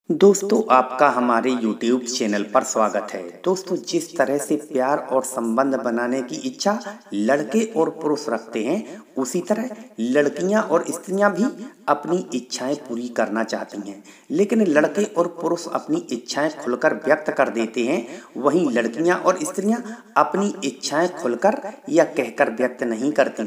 दोस्तों आपका हमारे YouTube चैनल पर स्वागत है। दोस्तों जिस तरह से प्यार और संबंध बनाने की इच्छा लड़के और पुरुष रखते हैं, उसी तरह लड़कियां और स्त्रियां भी अपनी इच्छाएं पूरी करना चाहती हैं। लेकिन लड़के और पुरुष अपनी इच्छाएं खुलकर व्यक्त कर देते हैं, वहीं लड़कियां और स्त्रियां अपनी इच्छाएं खुलकर या कहकर व्यक्त नहीं करती,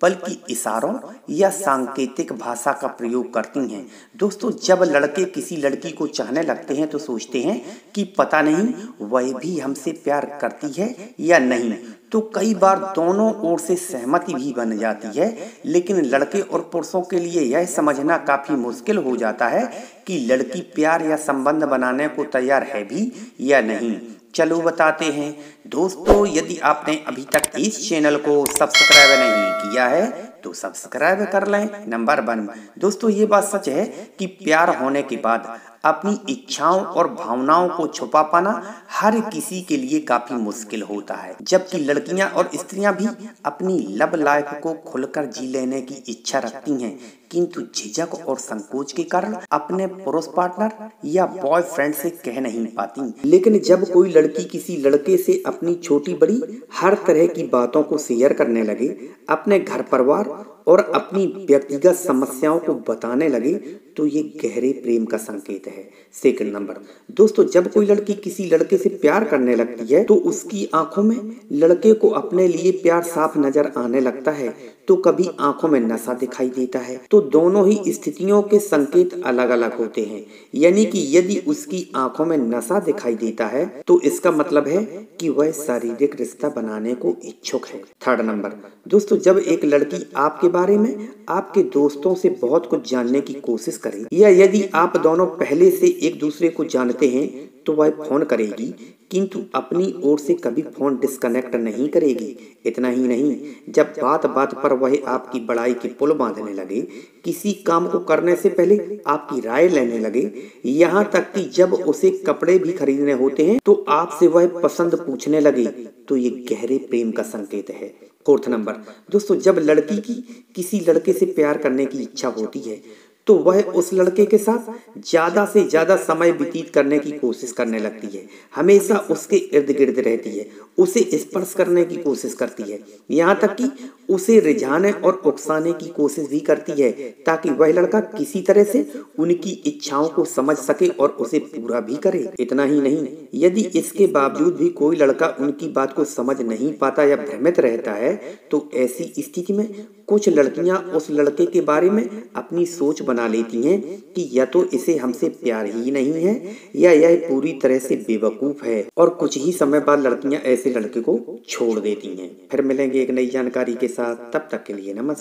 बल्कि इशारों या सांकेतिक भाषा का प्रयोग करती हैं। दोस्तों जब लड़के किसी लड़की को चाहने लगते हैं तो सोचते हैं कि पता नहीं वह भी हमसे प्यार करती है या नहीं, तो कई बार दोनों ओर से सहमति भी बन जाती है। लेकिन लड़के और पुरुषों के लिए यह समझना काफी मुश्किल हो जाता है कि लड़की प्यार या संबंध बनाने को तैयार है भी या नहीं। चलो बताते हैं। दोस्तों यदि आपने अभी तक इस चैनल को सब्सक्राइब नहीं किया है तो सब्सक्राइब कर लें। नंबर 1, दोस्तों ये बात सच है कि प्यार होने के बाद अपनी इच्छाओं और भावनाओं को छुपा पाना हर किसी के लिए काफी मुश्किल होता है। जबकि लड़कियां और स्त्रियां भी अपनी लव लाइफ को खुलकर जी लेने की इच्छा रखती हैं, किंतु झिझक और संकोच के कारण अपने पुरुष पार्टनर या बॉयफ्रेंड से कह नहीं पाती। लेकिन जब कोई लड़की किसी लड़के से अपनी छोटी बड़ी हर तरह की बातों को शेयर करने लगे, अपने घर परिवार और अपनी व्यक्तिगत समस्याओं को बताने लगे, तो ये गहरे प्रेम का संकेत है। सेकंड नंबर, दोस्तों जब कोई लड़की किसी लड़के से प्यार करने लगती है तो उसकी आंखों में लड़के को अपने लिए प्यार साफ नजर आने लगता है, तो कभी आंखों में नशा दिखाई देता है। तो दोनों ही स्थितियों के संकेत अलग अलग होते हैं। यानी कि यदि उसकी आंखों में नशा दिखाई देता है तो इसका मतलब है कि वह शारीरिक रिश्ता बनाने को इच्छुक है। थर्ड नंबर, दोस्तों जब एक लड़की आपके बारे में आपके दोस्तों से बहुत कुछ जानने की कोशिश करे, या यदि आप दोनों पहले से एक दूसरे को जानते हैं, तो वह फोन करेगी, किंतु अपनी ओर से कभी फोन डिस्कनेक्ट नहीं करेगी। इतना ही नहीं, जब बात बात पर वह आपकी बड़ाई के पुल बांधने लगे, किसी काम को करने से पहले आपकी राय लेने लगे, यहाँ तक कि जब उसे कपड़े भी खरीदने होते हैं तो आपसे वह पसंद पूछने लगे, तो ये गहरे प्रेम का संकेत है। फोर्थ नंबर, दोस्तों जब लड़की की किसी लड़के से प्यार करने की इच्छा होती है तो वह उस लड़के के साथ ज्यादा से ज्यादा समय व्यतीत करने की कोशिश करने लगती है, हमेशा उसके इर्द गिर्द रहती है, उसे स्पर्श करने की कोशिश करती है, यहाँ तक कि उसे रिझाने और उकसाने की कोशिश भी करती है, ताकि वह लड़का किसी तरह से उनकी इच्छाओं को समझ सके और उसे पूरा भी करे। इतना ही नहीं, यदि इसके बावजूद भी कोई लड़का उनकी बात को समझ नहीं पाता या भ्रमित रहता है, तो ऐसी स्थिति में कुछ लड़कियां उस लड़के के बारे में अपनी सोच बना लेती हैं कि या तो इसे हमसे प्यार ही नहीं है या यह पूरी तरह से बेवकूफ है, और कुछ ही समय बाद लड़कियां ऐसे लड़के को छोड़ देती हैं। फिर मिलेंगे एक नई जानकारी के साथ, तब तक के लिए नमस्कार।